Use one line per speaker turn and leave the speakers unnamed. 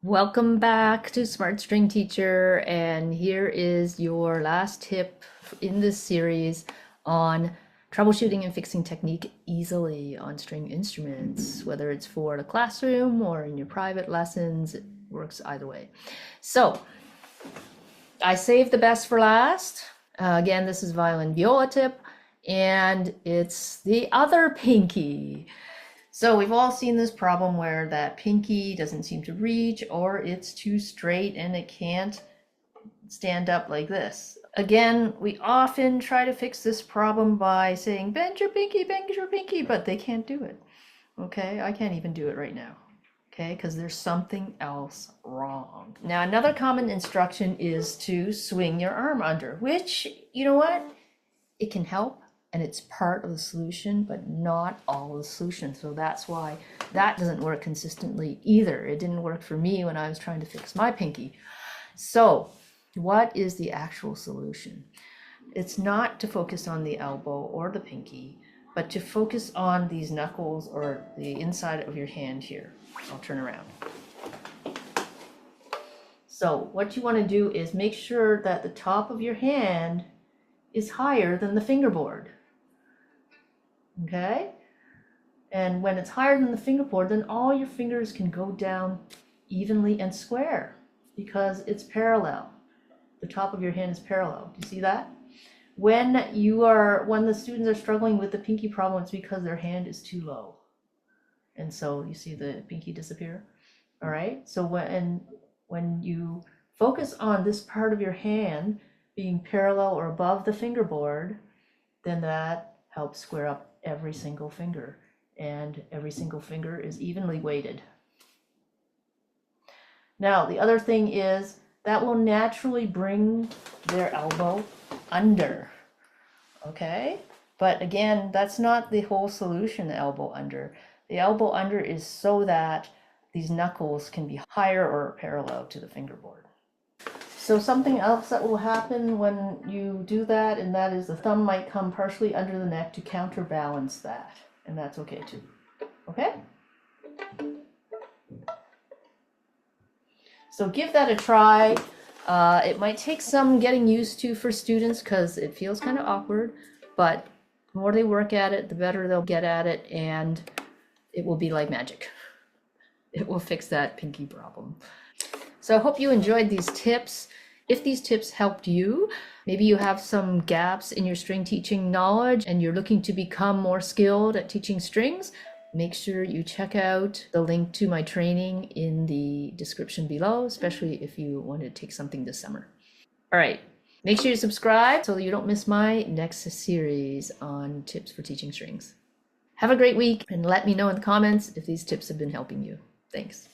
Welcome back to Smart String Teacher, and here is your last tip in this series on troubleshooting and fixing technique easily on string instruments, whether it's for the classroom or in your private lessons. It works either way. So I saved the best for last. Again, this is violin viola tip, and it's the other pinky. So we've all seen this problem where that pinky doesn't seem to reach, or it's too straight and it can't stand up like this. Again, we often try to fix this problem by saying, bend your pinky, but they can't do it. Okay, I can't even do it right now. Okay, because there's something else wrong. Now, another common instruction is to swing your arm under, which, you know what? It can help and it's part of the solution, but not all the solution. So that's why that doesn't work consistently either. It didn't work for me when I was trying to fix my pinky. So what is the actual solution? It's not to focus on the elbow or the pinky, but to focus on these knuckles or the inside of your hand here. I'll turn around. So what you want to do is make sure that the top of your hand is higher than the fingerboard. Okay? And when it's higher than the fingerboard, then all your fingers can go down evenly and square because it's parallel. The top of your hand is parallel. Do you see that? When the students are struggling with the pinky problem, it's because their hand is too low. And so you see the pinky disappear. All right? So when you focus on this part of your hand being parallel or above the fingerboard, then that helps square up every single finger, and every single finger is evenly weighted. Now, the other thing is that will naturally bring their elbow under, okay? But again, that's not the whole solution, the elbow under. The elbow under is so that these knuckles can be higher or parallel to the fingerboard. So something else that will happen when you do that, and that is the thumb might come partially under the neck to counterbalance that, and that's okay too. Okay? So give that a try. It might take some getting used to for students because it feels kind of awkward, but the more they work at it, the better they'll get at it, and it will be like magic. It will fix that pinky problem. So I hope you enjoyed these tips. If these tips helped you, maybe you have some gaps in your string teaching knowledge and you're looking to become more skilled at teaching strings, make sure you check out the link to my training in the description below, especially if you want to take something this summer. All right, make sure you subscribe so that you don't miss my next series on tips for teaching strings. Have a great week and let me know in the comments if these tips have been helping you. Thanks.